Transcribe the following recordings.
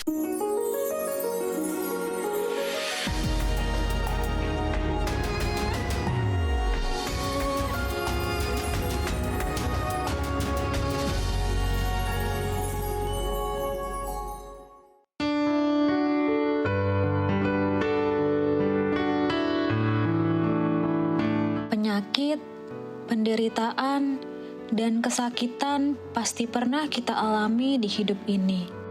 Penyakit, penderitaan, dan kesakitan pasti pernah kita alami di hidup ini.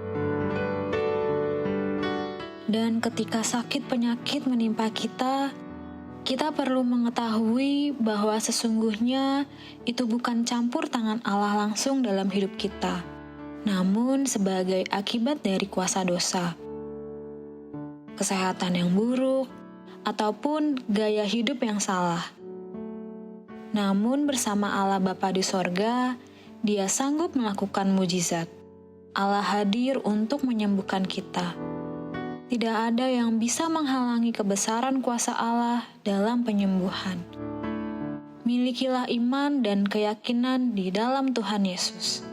Dan ketika sakit penyakit menimpa kita perlu mengetahui bahwa sesungguhnya itu bukan campur tangan Allah langsung dalam hidup kita, namun sebagai akibat dari kuasa dosa, kesehatan yang buruk, ataupun gaya hidup yang salah. Namun bersama Allah Bapa di sorga, Dia sanggup melakukan mujizat. Allah hadir untuk menyembuhkan kita. Tidak ada yang bisa menghalangi kebesaran kuasa Allah dalam penyembuhan. Milikilah iman dan keyakinan di dalam Tuhan Yesus.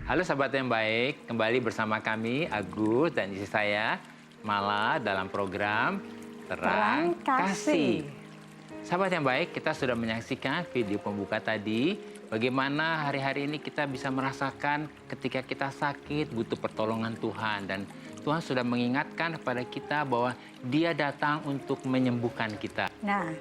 Halo sahabat yang baik, kembali bersama kami Agus dan istri saya Mala dalam program Terang Kasih. Sahabat yang baik, kita sudah menyaksikan video pembuka tadi, bagaimana hari-hari ini kita bisa merasakan ketika kita sakit butuh pertolongan Tuhan, dan Tuhan sudah mengingatkan kepada kita bahwa Dia datang untuk menyembuhkan kita. Nah,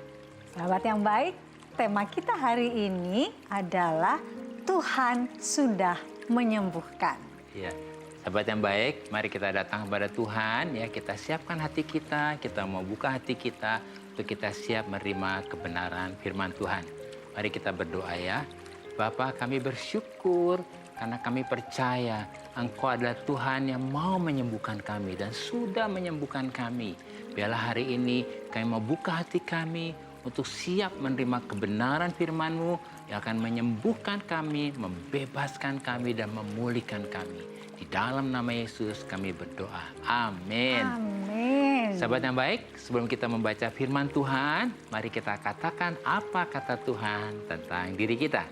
sahabat yang baik, tema kita hari ini adalah Tuhan sudah menyembuhkan. Ya. Sahabat yang baik, mari kita datang kepada Tuhan, ya, kita siapkan hati kita mau buka hati kita untuk kita siap menerima kebenaran firman Tuhan. Mari kita berdoa ya. Bapa, kami bersyukur karena kami percaya Engkau adalah Tuhan yang mau menyembuhkan kami dan sudah menyembuhkan kami. Biarlah hari ini kami mau buka hati kami untuk siap menerima kebenaran firman-Mu yang akan menyembuhkan kami, membebaskan kami, dan memulihkan kami. Di dalam nama Yesus kami berdoa. Amin. Amin. Sahabat yang baik, sebelum kita membaca firman Tuhan, mari kita katakan apa kata Tuhan tentang diri kita.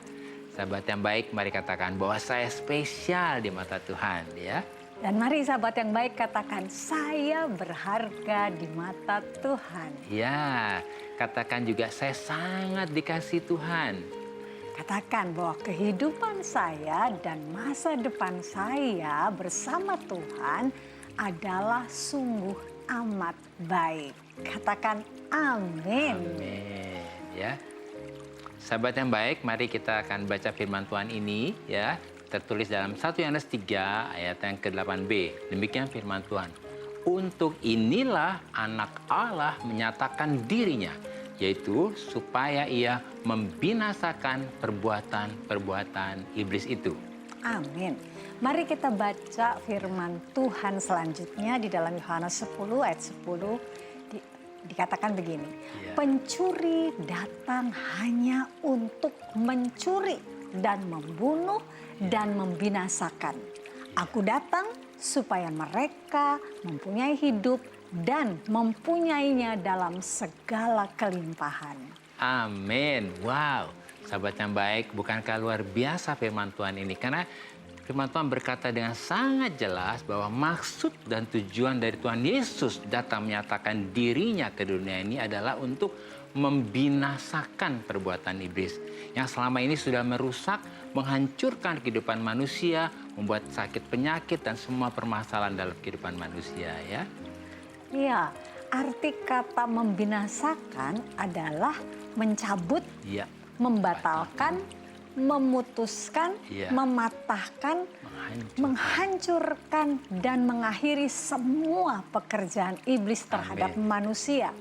Sahabat yang baik, mari katakan bahwa saya spesial di mata Tuhan, ya. Dan mari sahabat yang baik katakan, saya berharga di mata Tuhan. Ya, katakan juga saya sangat dikasihi Tuhan. Katakan bahwa kehidupan saya dan masa depan saya bersama Tuhan adalah sungguh amat baik. Katakan amin. Amin. Ya. Sahabat yang baik, mari kita akan baca firman Tuhan ini, ya. Tertulis dalam 1 Yohanes 3 ayat yang ke-8b. Demikian firman Tuhan. Untuk inilah anak Allah menyatakan dirinya, yaitu supaya ia membinasakan perbuatan-perbuatan iblis itu. Amin. Mari kita baca firman Tuhan selanjutnya di dalam Yohanes 10 ayat 10 dikatakan begini. Ya. Pencuri datang hanya untuk mencuri dan membunuh dan membinasakan. Aku datang supaya mereka mempunyai hidup dan mempunyainya dalam segala kelimpahan. Amin. Wow, sahabat yang baik, bukankah luar biasa firman Tuhan ini? Karena firman Tuhan berkata dengan sangat jelas bahwa maksud dan tujuan dari Tuhan Yesus datang menyatakan dirinya ke dunia ini adalah untuk membinasakan perbuatan iblis yang selama ini sudah merusak, menghancurkan kehidupan manusia, membuat sakit penyakit dan semua permasalahan dalam kehidupan manusia, ya. Iya, arti kata membinasakan adalah mencabut, Ya. membatalkan, memutuskan, Ya. mematahkan, menghancurkan, dan mengakhiri semua pekerjaan iblis terhadap Amin. manusia.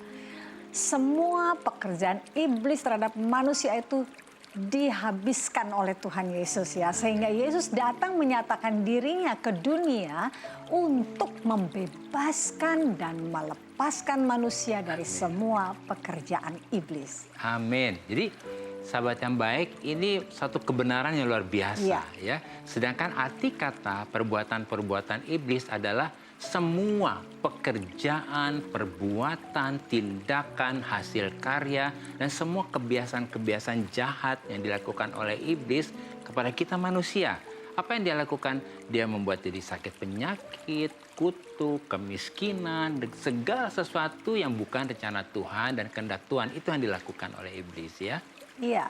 Semua pekerjaan iblis terhadap manusia itu dihabiskan oleh Tuhan Yesus, ya, sehingga Yesus datang menyatakan dirinya ke dunia untuk membebaskan dan melepaskan manusia dari semua pekerjaan iblis. Amin. Jadi sahabat yang baik, ini satu kebenaran yang luar biasa, Iya. ya. Sedangkan arti kata perbuatan-perbuatan iblis adalah semua pekerjaan, perbuatan, tindakan, hasil karya, dan semua kebiasaan-kebiasaan jahat yang dilakukan oleh iblis kepada kita manusia. Apa yang dia lakukan? Dia membuat diri sakit penyakit, kutuk, kemiskinan, dan segala sesuatu yang bukan rencana Tuhan dan kehendak Tuhan. Itu yang dilakukan oleh iblis, ya. Iya.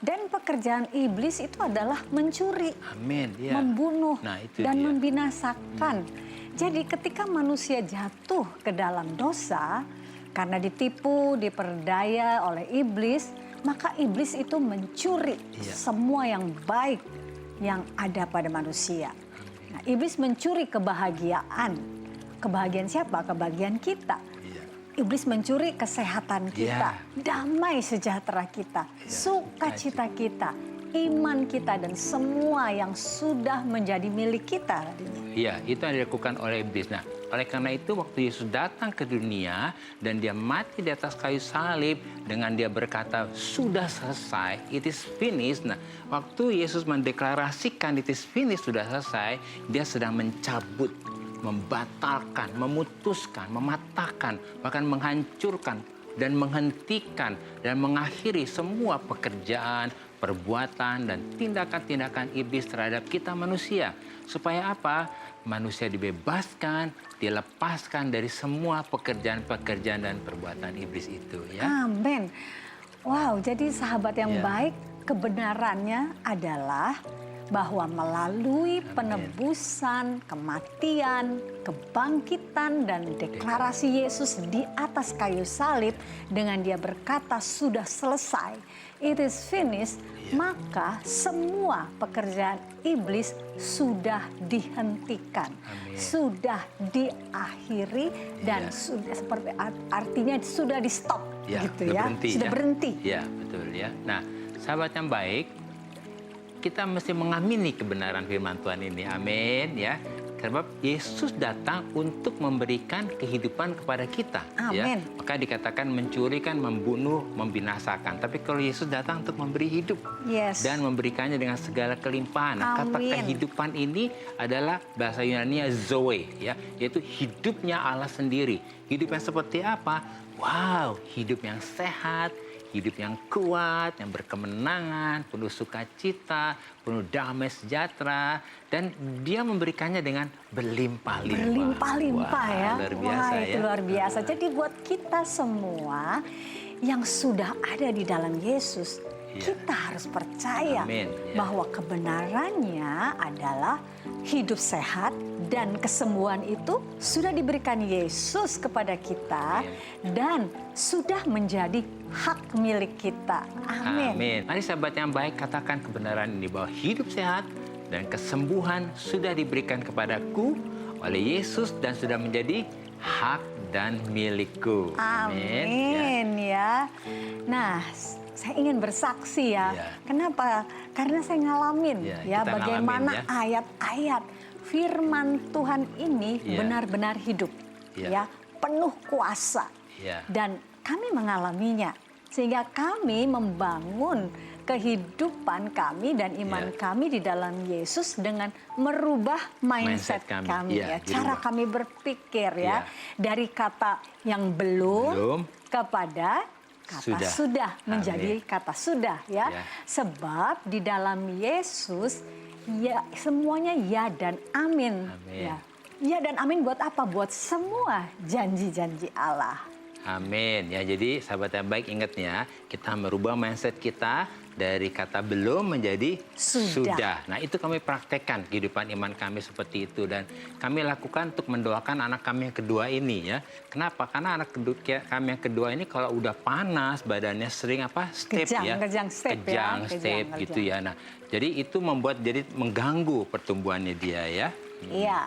Dan pekerjaan iblis itu adalah mencuri, Amin. Ya. membunuh, Nah, itu dan dia. membinasakan. Jadi ketika manusia jatuh ke dalam dosa, karena ditipu, diperdaya oleh iblis, maka iblis itu mencuri Iya. semua yang baik yang ada pada manusia. Nah, iblis mencuri kebahagiaan. Kebahagiaan siapa? Kebahagiaan kita. Iya. Iblis mencuri kesehatan kita, damai sejahtera kita, sukacita kita, iman kita, dan semua yang sudah menjadi milik kita. Iya, itu yang dilakukan oleh iblis. Nah, oleh karena itu waktu Yesus datang ke dunia dan dia mati di atas kayu salib dengan dia berkata, sudah selesai, it is finished. Nah, waktu Yesus mendeklarasikan it is finished, sudah selesai, dia sedang mencabut, membatalkan, memutuskan, mematahkan, bahkan menghancurkan dan menghentikan dan mengakhiri semua pekerjaan, perbuatan, dan tindakan-tindakan iblis terhadap kita manusia. Supaya apa? Manusia dibebaskan, dilepaskan dari semua pekerjaan-pekerjaan dan perbuatan iblis itu. Ya. Amin. Wow, jadi sahabat yang Ya. baik, kebenarannya adalah bahwa melalui penebusan, kematian, kebangkitan, dan deklarasi Yesus di atas kayu salib dengan dia berkata sudah selesai, it is finished, maka semua pekerjaan iblis sudah dihentikan, sudah diakhiri, dan sudah seperti artinya sudah di stop, gitu ya, sudah berhenti. Ya, betul ya. Nah, sahabat yang baik, kita mesti mengamini kebenaran firman Tuhan ini. Amin ya. Sebab Yesus datang untuk memberikan kehidupan kepada kita. Ya. Amin. Maka dikatakan mencuri kan membunuh, membinasakan. Tapi kalau Yesus datang untuk memberi hidup. Yes. Dan memberikannya dengan segala kelimpahan. Nah, kata Amin. kehidupan ini adalah bahasa Yunani Zoe. Ya, yaitu hidupnya Allah sendiri. Hidup yang seperti apa? Wow, hidup yang sehat, hidup yang kuat, yang berkemenangan, penuh sukacita, penuh damai sejahtera, dan dia memberikannya dengan berlimpah-limpah. Berlimpah-limpah ya. Luar biasa. Wah, itu ya. luar biasa. Jadi buat kita semua yang sudah ada di dalam Yesus, kita harus percaya Amin. Ya. bahwa kebenarannya adalah hidup sehat dan kesembuhan itu sudah diberikan Yesus kepada kita dan sudah menjadi hak milik kita. Amin. Amin. Mari sahabat yang baik katakan kebenaran ini bahwa hidup sehat dan kesembuhan sudah diberikan kepadaku oleh Yesus dan sudah menjadi hak dan milikku. Amin ya. Nah, saya ingin bersaksi ya. Ya. Kenapa? Karena saya ngalamin Ya, kita bagaimana ngalamin, ya. ayat-ayat firman Tuhan ini Ya. benar-benar hidup, Ya. penuh kuasa. Ya. Dan kami mengalaminya sehingga kami membangun kehidupan kami dan iman Ya. kami di dalam Yesus dengan merubah mindset Mindset kami. kami Ya, ya, cara dirubah. kami berpikir ya, Ya. dari kata yang belum kepada kata sudah menjadi Amin. kata sudah ya. Ya. Sebab di dalam Yesus ya semuanya ya dan amin. Amin. Ya. Ya dan amin buat apa? Buat semua janji-janji Allah. Amin. Ya, jadi sahabat yang baik ingat ya, kita merubah mindset kita dari kata belum menjadi Sudah. Nah, itu kami praktekkan kehidupan iman kami seperti itu dan kami lakukan untuk mendoakan anak kami yang kedua ini ya. Kenapa? Karena anak kami yang kedua ini kalau udah panas badannya sering step ya. Kejang Step gitu ya. Nah, jadi itu membuat jadi mengganggu pertumbuhannya dia ya. Iya.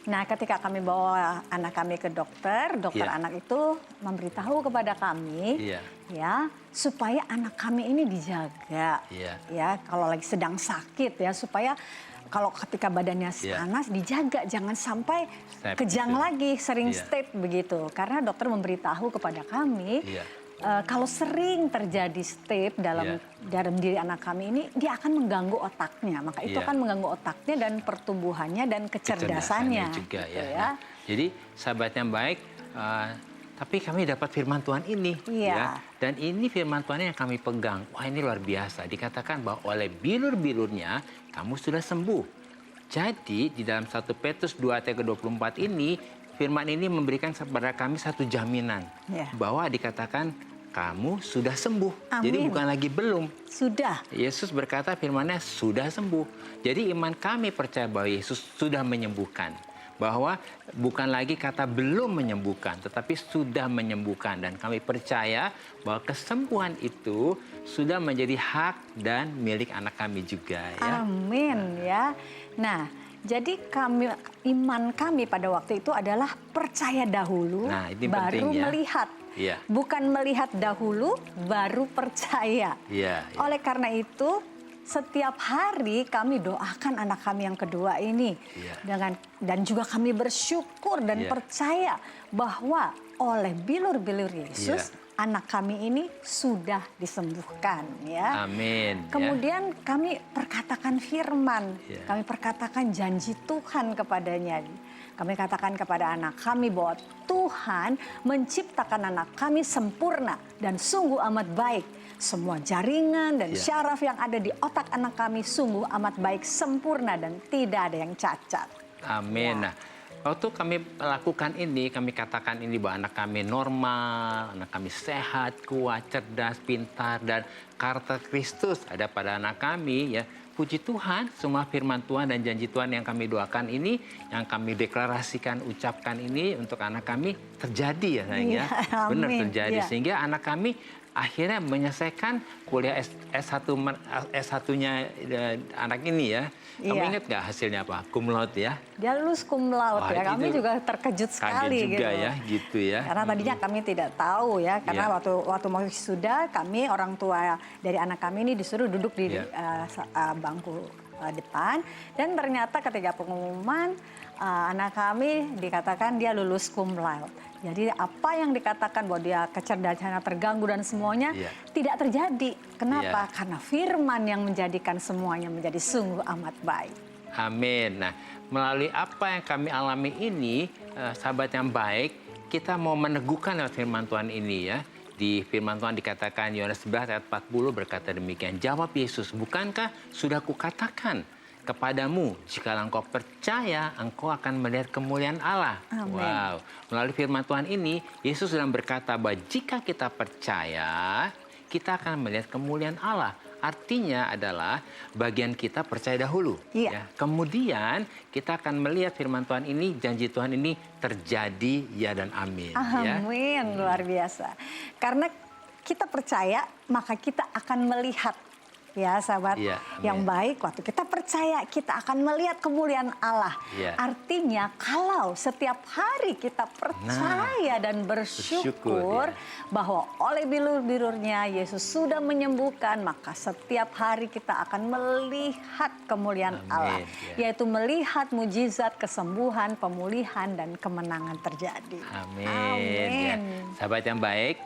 Nah, ketika kami bawa anak kami ke dokter Iya. anak itu memberitahu kepada kami, Iya. ya, supaya anak kami ini dijaga, Iya. ya, kalau lagi sedang sakit, ya, supaya kalau ketika badannya Iya. panas dijaga, jangan sampai Step kejang gitu. lagi, sering Iya. step begitu. Karena dokter memberitahu kepada kami. Iya. Kalau sering terjadi step dalam diri anak kami ini, dia akan mengganggu otaknya. Maka itu Iya. akan mengganggu otaknya dan pertumbuhannya dan kecerdasannya. Juga gitu ya. Nah, Jadi sahabat yang baik, tapi kami dapat firman Tuhan ini. Iya. Ya. Dan ini firman Tuhan yang kami pegang. Wah, ini luar biasa. Dikatakan bahwa oleh bilur-bilurnya kamu sudah sembuh. Jadi di dalam 1 Petrus 2 ayat ke-24 ini, firman ini memberikan kepada kami satu jaminan. Ya. Bahwa dikatakan kamu sudah sembuh. Amin. Jadi bukan lagi belum. Sudah. Yesus berkata firman-Nya sudah sembuh. Jadi iman kami percaya bahwa Yesus sudah menyembuhkan. Bahwa bukan lagi kata belum menyembuhkan, tetapi sudah menyembuhkan. Dan kami percaya bahwa kesembuhan itu sudah menjadi hak dan milik anak kami juga. Ya. Amin ya. Nah, jadi iman kami pada waktu itu adalah percaya dahulu, Nah, ini baru penting, ya. melihat. Iya. Bukan melihat dahulu, baru percaya. Iya, iya. Oleh karena itu, setiap hari kami doakan anak kami yang kedua ini. Iya. Dan juga kami bersyukur dan Iya. percaya bahwa oleh bilur-bilur Yesus, anak kami ini sudah disembuhkan. Ya. Amin. Kemudian kami perkatakan firman, Ya. kami perkatakan janji Tuhan kepadanya. Kami katakan kepada anak kami bahwa Tuhan menciptakan anak kami sempurna dan sungguh amat baik. Semua jaringan dan syaraf yang ada di otak anak kami sungguh amat baik, sempurna dan tidak ada yang cacat. Amin. Nah, waktu kami lakukan ini, kami katakan ini bahwa anak kami normal, anak kami sehat, kuat, cerdas, pintar, dan karakter Kristus ada pada anak kami. Ya, puji Tuhan, semua firman Tuhan dan janji Tuhan yang kami doakan ini, yang kami deklarasikan, ucapkan ini untuk anak kami terjadi ya sayang ya. Benar terjadi. Sehingga anak kami akhirnya menyelesaikan kuliah S1-nya anak ini ya. Kamu ingat nggak hasilnya apa? Cum laude ya? Dia lulus cum laude ya. Kami juga terkejut sekali juga gitu. Ya, gitu ya. Karena tadinya kami tidak tahu ya. Karena waktu mau wisuda, kami orang tua dari anak kami ini disuruh duduk di bangku depan. Dan ternyata ketika pengumuman anak kami dikatakan dia lulus cum laude. Jadi apa yang dikatakan bahwa dia kecerdasannya terganggu dan semuanya tidak terjadi. Kenapa? Karena firman yang menjadikan semuanya menjadi sungguh amat baik. Amin. Nah, melalui apa yang kami alami ini, sahabat yang baik, kita mau meneguhkan lewat firman Tuhan ini ya. Di firman Tuhan dikatakan Yohanes 11 ayat 40 berkata demikian. Jawab Yesus, bukankah sudah kukatakan kepadamu, jika engkau percaya, engkau akan melihat kemuliaan Allah. Amin. Wow. Melalui firman Tuhan ini, Yesus sedang berkata bahwa jika kita percaya, kita akan melihat kemuliaan Allah. Artinya adalah bagian kita percaya dahulu. Iya. Ya. Kemudian kita akan melihat firman Tuhan ini, janji Tuhan ini terjadi ya dan amin. Amin, luar biasa. Karena kita percaya, maka kita akan melihat. Ya sahabat yang baik, waktu kita percaya kita akan melihat kemuliaan Allah. Artinya kalau setiap hari kita percaya dan bersyukur bahwa oleh bilur-bilurnya Yesus sudah menyembuhkan, maka setiap hari kita akan melihat kemuliaan Allah. Yaitu melihat mujizat, kesembuhan, pemulihan, dan kemenangan terjadi. Amin. Ya. Sahabat yang baik,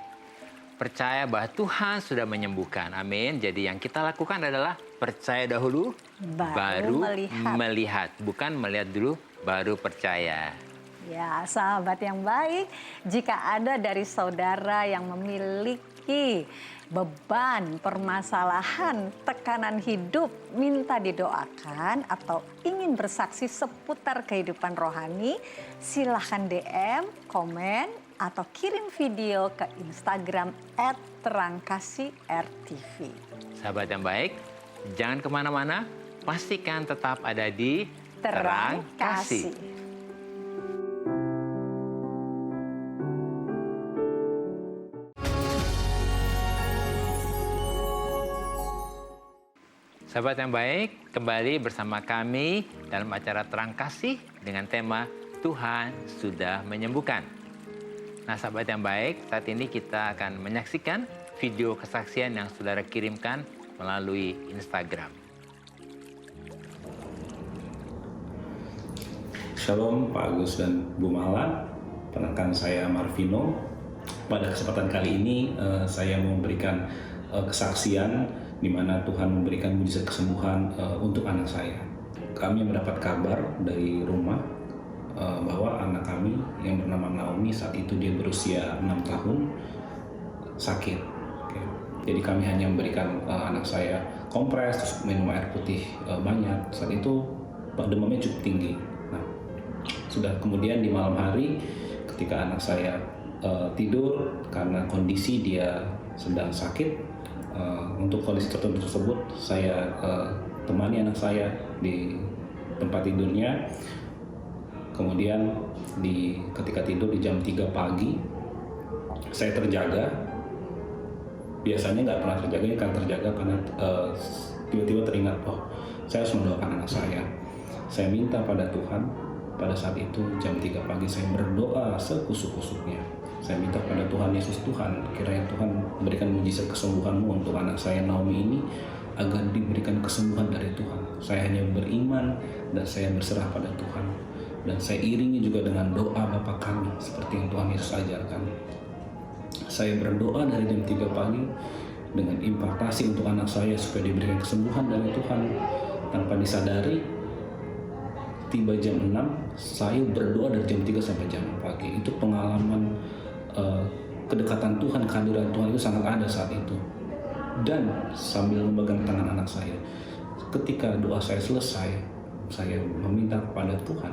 percaya bahwa Tuhan sudah menyembuhkan. Amin. Jadi yang kita lakukan adalah percaya dahulu, baru melihat. Bukan melihat dulu, baru percaya. Ya, sahabat yang baik, jika ada dari saudara yang memiliki beban, permasalahan, tekanan hidup, minta didoakan atau ingin bersaksi seputar kehidupan rohani, silahkan DM, komen, atau kirim video ke Instagram @terangkasih_rtv. Sahabat yang baik, jangan kemana-mana, pastikan tetap ada di Terang Kasih. Sahabat yang baik, kembali bersama kami dalam acara Terang Kasih dengan tema Tuhan sudah menyembuhkan. Nah, sahabat yang baik, saat ini kita akan menyaksikan video kesaksian yang saudara kirimkan melalui Instagram. Shalom Pak Agus dan Bu Mala, rekan saya Marvino. Pada kesempatan kali ini saya mau memberikan kesaksian di mana Tuhan memberikan mujizat kesembuhan untuk anak saya. Kami mendapat kabar dari rumah bahwa anak kami yang bernama Naomi saat itu dia berusia 6 tahun sakit. Oke. Jadi kami hanya memberikan anak saya kompres, terus minum air putih banyak. Saat itu demamnya cukup tinggi. Nah, sudah kemudian di malam hari ketika anak saya tidur karena kondisi dia sedang sakit, untuk kondisi tertentu tersebut saya temani anak saya di tempat tidurnya. Kemudian ketika tidur di jam 3 pagi saya terjaga. Biasanya nggak pernah terjaga, ini kan terjaga karena tiba-tiba teringat, saya harus mendoakan anak saya. Saya minta pada Tuhan, pada saat itu jam 3 pagi saya berdoa sekusuk-kusuknya. Saya minta pada Tuhan Yesus, Tuhan, kiranya Tuhan berikan mujizat kesembuhan-Mu untuk anak saya Naomi ini, agar diberikan kesembuhan dari Tuhan. Saya hanya beriman dan saya berserah pada Tuhan. Dan saya iringi juga dengan doa Bapa kami, seperti yang Tuhan Yesus ajarkan. Saya berdoa dari jam 3 pagi dengan impartasi untuk anak saya supaya diberikan kesembuhan dari Tuhan. Tanpa disadari, tiba jam 6, saya berdoa dari jam 3 sampai jam 6 pagi. Itu pengalaman kedekatan Tuhan, kehadiran Tuhan itu sangat ada saat itu. Dan sambil memegang tangan anak saya, ketika doa saya selesai, saya meminta kepada Tuhan.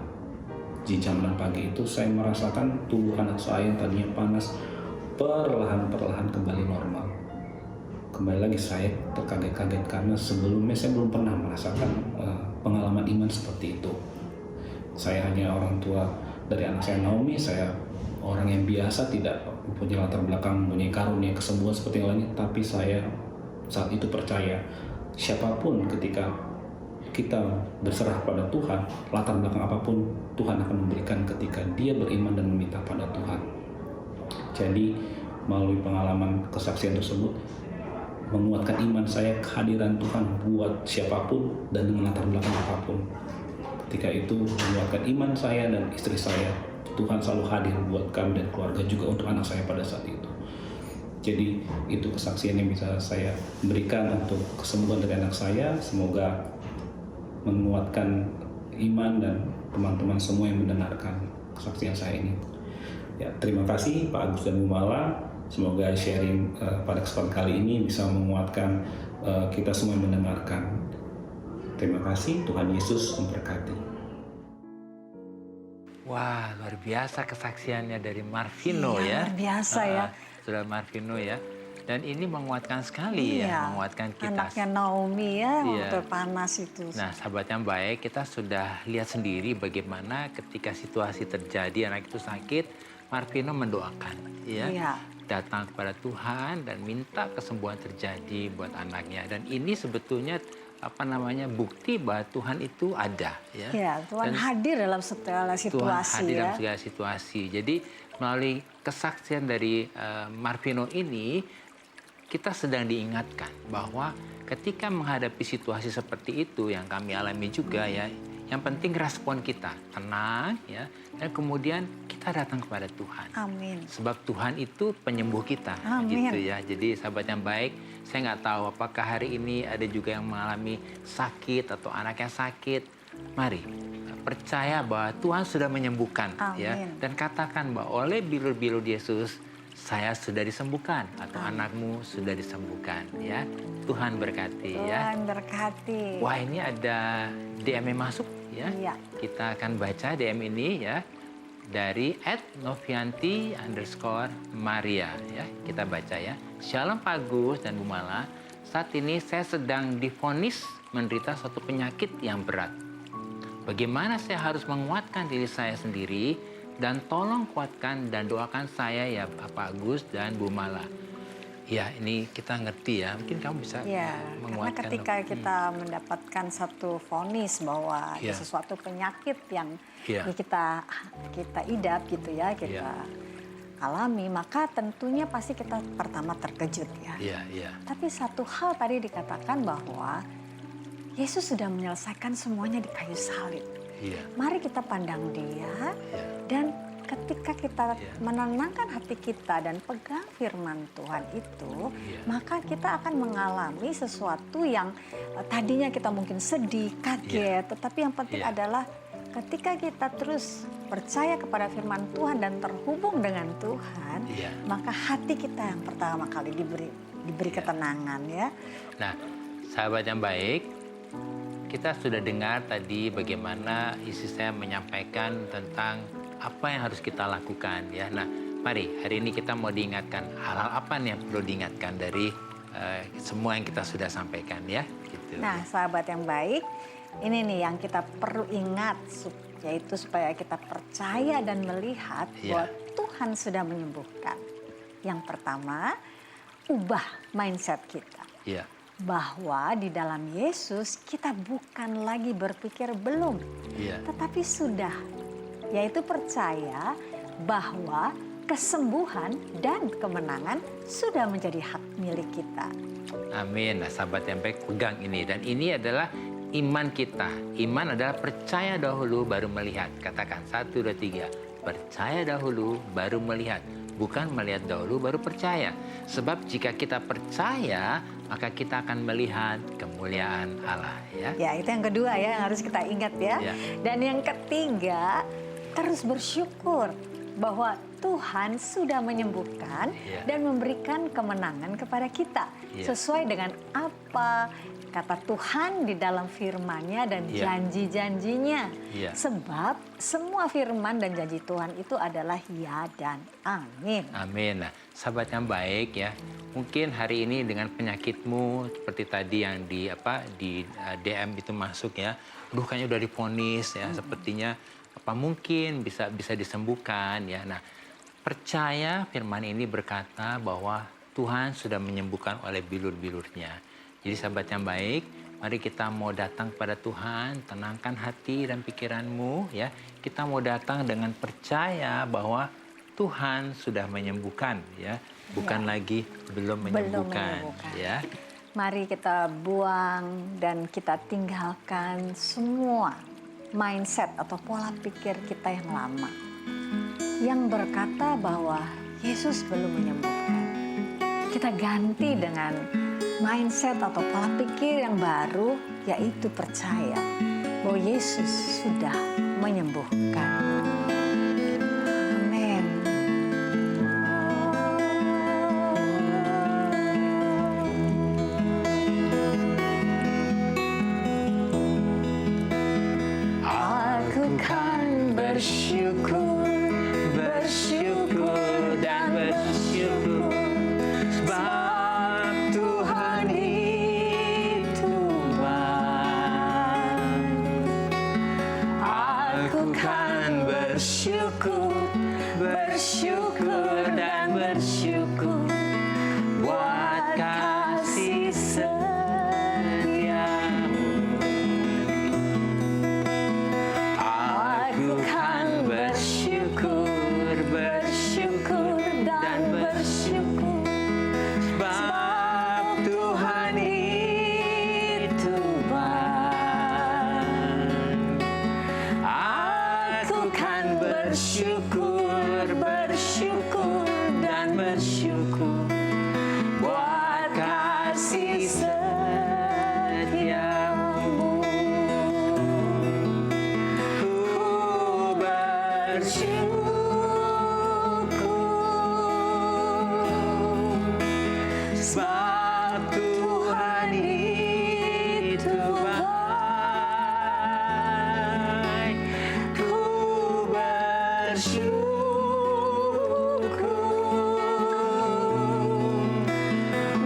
Di jam 6 pagi itu saya merasakan tubuh anak saya yang tadinya panas perlahan-perlahan kembali normal. Kembali lagi saya terkaget-kaget karena sebelumnya saya belum pernah merasakan pengalaman iman seperti itu. Saya hanya orang tua dari anak saya Naomi, saya orang yang biasa, tidak mempunyai latar belakang, mempunyai karunia kesembuhan seperti yang lainnya, tapi saya saat itu percaya siapapun ketika kita berserah pada Tuhan, latar belakang apapun Tuhan akan memberikan ketika dia beriman dan meminta pada Tuhan. Jadi melalui pengalaman kesaksian tersebut menguatkan iman saya, kehadiran Tuhan buat siapapun dan dengan latar belakang apapun. Ketika itu menguatkan iman saya dan istri saya. Tuhan selalu hadir buat kami dan keluarga, juga untuk anak saya pada saat itu. Jadi itu kesaksian yang bisa saya berikan untuk kesembuhan dari anak saya. Semoga menguatkan iman dan teman-teman semua yang mendengarkan kesaksian saya ini. Ya, terima kasih Pak Agus dan Bu Mala. Semoga sharing pada kesempatan kali ini bisa menguatkan kita semua yang mendengarkan. Terima kasih, Tuhan Yesus memberkati. Wah, luar biasa kesaksiannya dari Marvino ya. Luar biasa ya. Saudara Marvino ya. Dan ini menguatkan sekali ya, menguatkan kita. Anaknya Naomi ya, waktu panas itu. Nah, sahabat yang baik, kita sudah lihat sendiri bagaimana ketika situasi terjadi, anak itu sakit, Marvino mendoakan ya. Datang kepada Tuhan dan minta kesembuhan terjadi buat anaknya. Dan ini sebetulnya bukti bahwa Tuhan itu ada ya. Ya, Tuhan hadir dalam segala situasi. Tuhan hadir dalam segala situasi. Jadi melalui kesaksian dari Marvino ini, kita sedang diingatkan bahwa ketika menghadapi situasi seperti itu yang kami alami juga ya, yang penting respon kita tenang ya, dan kemudian kita datang kepada Tuhan. Amin. Sebab Tuhan itu penyembuh kita. Amin. Gitu ya. Jadi sahabat yang baik, saya nggak tahu apakah hari ini ada juga yang mengalami sakit atau anak yang sakit. Mari percaya bahwa Tuhan sudah menyembuhkan. Ya, dan katakan bahwa oleh bilur-bilur Yesus saya sudah disembuhkan atau anakmu sudah disembuhkan ya. Tuhan berkati ya. Tuhan berkati. Wah, ini ada DM yang masuk ya. Iya. Kita akan baca DM ini ya. Dari @novianti_Maria ya. Kita baca ya. Shalom Pak Agus dan Bu Mala. Saat ini saya sedang divonis menderita suatu penyakit yang berat. Bagaimana saya harus menguatkan diri saya sendiri, dan tolong kuatkan dan doakan saya ya Pak Agus dan Bu Mala. Ya, ini kita ngerti ya. Mungkin kamu bisa menguatkan. Karena ketika kita mendapatkan satu vonis bahwa ada sesuatu penyakit yang kita idap gitu ya, kita alami, maka tentunya pasti kita pertama terkejut ya. Tapi satu hal tadi dikatakan bahwa Yesus sudah menyelesaikan semuanya di kayu salib. Mari kita pandang Dia dan ketika kita menenangkan hati kita dan pegang firman Tuhan itu, maka kita akan mengalami sesuatu yang tadinya kita mungkin sedih, kaget, tetapi yang penting adalah ketika kita terus percaya kepada firman Tuhan dan terhubung dengan Tuhan, Iya. maka hati kita yang pertama kali diberi ketenangan ya. Nah, sahabat yang baik, kita sudah dengar tadi bagaimana istri saya menyampaikan tentang apa yang harus kita lakukan ya. Nah, mari hari ini kita mau diingatkan hal-hal apa nih yang perlu diingatkan dari semua yang kita sudah sampaikan ya. Gitu. Nah, sahabat yang baik, ini nih yang kita perlu ingat, yaitu supaya kita percaya dan melihat bahwa Tuhan sudah menyembuhkan. Yang pertama, ubah mindset kita. Iya. Bahwa di dalam Yesus kita bukan lagi berpikir belum, tetapi sudah, yaitu percaya bahwa kesembuhan dan kemenangan sudah menjadi hak milik kita. Amin. Nah, sahabat yang baik, pegang ini. Dan ini adalah iman kita. Iman adalah percaya dahulu baru melihat. Katakan 1, 2, 3. Percaya dahulu baru melihat. Bukan melihat dahulu baru percaya. Sebab jika kita percaya, maka kita akan melihat kemuliaan Allah. Ya, itu yang kedua ya, yang harus kita ingat ya. Dan yang ketiga, terus bersyukur bahwa Tuhan sudah menyembuhkan dan memberikan kemenangan kepada kita. Sesuai dengan apa kata Tuhan di dalam firman-Nya dan janji-janjinya. Sebab semua firman dan janji Tuhan itu adalah ya dan amin. Amin. Nah, sahabat yang baik ya, mungkin hari ini dengan penyakitmu seperti tadi yang di DM itu masuk ya, aduh kayaknya udah divonis ya, sepertinya apa mungkin bisa disembuhkan ya. Nah, percaya firman ini berkata bahwa Tuhan sudah menyembuhkan oleh bilur-bilurnya. Jadi sahabat yang baik, mari kita mau datang kepada Tuhan, tenangkan hati dan pikiranmu ya. Kita mau datang dengan percaya bahwa Tuhan sudah menyembuhkan ya, bukan lagi belum menyembuhkan ya. Mari kita buang dan kita tinggalkan semua mindset atau pola pikir kita yang lama yang berkata bahwa Yesus belum menyembuhkan. Kita ganti dengan mindset atau pola pikir yang baru, yaitu percaya bahwa Yesus sudah menyembuhkan. Amin. Aku kan bersyukur dan bersyukur sebab Tuhan itu baik. Aku kan bersyukur dan bersyukur buat kasih setiamu. Aku kan bersyukur dan bersyukur sebab Tuhan itu baik. Aku kan bersyukur dan bersyukur buat kasih setiamu. Ku bersyukur sebab Tuhan itu baik. Ku bersyukur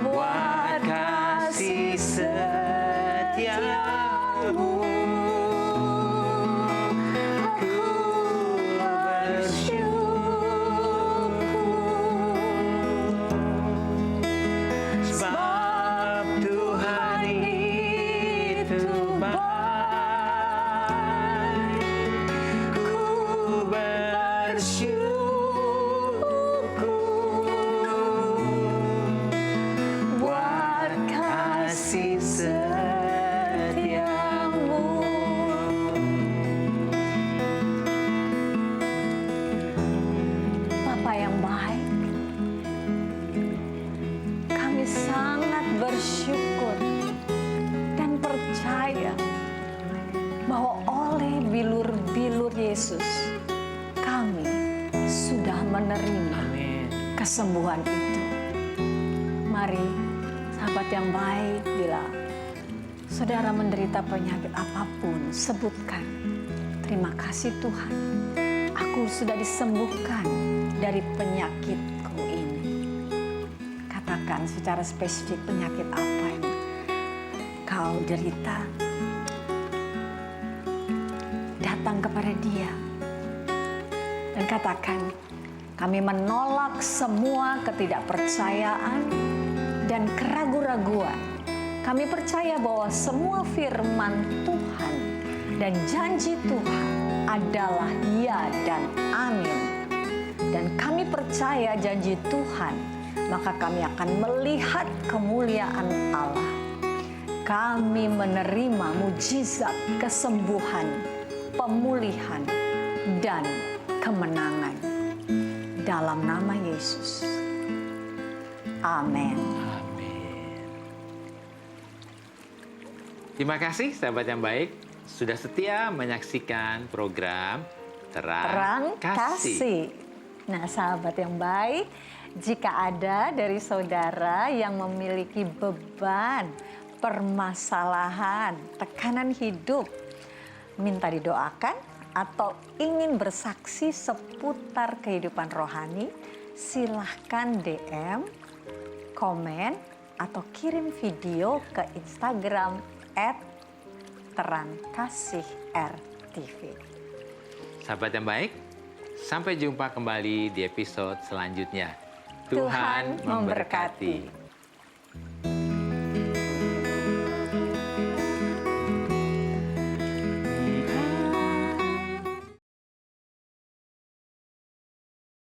buat kasih setiamu. Ku bersyukur sebab Tuhan itu baik. Ku bersyukur buat kasih setiamu. Bapa yang baik, kami sangat bersyukur dan percaya bahwa oleh bilur-bilur Yesus kesembuhan itu. Mari, sahabat yang baik, bila saudara menderita penyakit apapun, sebutkan, terima kasih Tuhan, aku sudah disembuhkan dari penyakitku ini. Katakan secara spesifik penyakit apa yang kau derita. Datang kepada Dia dan katakan, kami menolak semua ketidakpercayaan dan keraguan-raguan. Kami percaya bahwa semua firman Tuhan dan janji Tuhan adalah ya dan amin. Dan kami percaya janji Tuhan, maka kami akan melihat kemuliaan Allah. Kami menerima mujizat kesembuhan, pemulihan, dan kemenangan. Dalam nama Yesus. Amin. Amin. Terima kasih sahabat yang baik sudah setia menyaksikan program Terang Kasih. Nah, sahabat yang baik, jika ada dari saudara yang memiliki beban, permasalahan, tekanan hidup, minta didoakan atau ingin bersaksi seputar kehidupan rohani, silahkan DM, komen, atau kirim video ke Instagram @terangkasihrtv. Sahabat yang baik, sampai jumpa kembali di episode selanjutnya. Tuhan memberkati.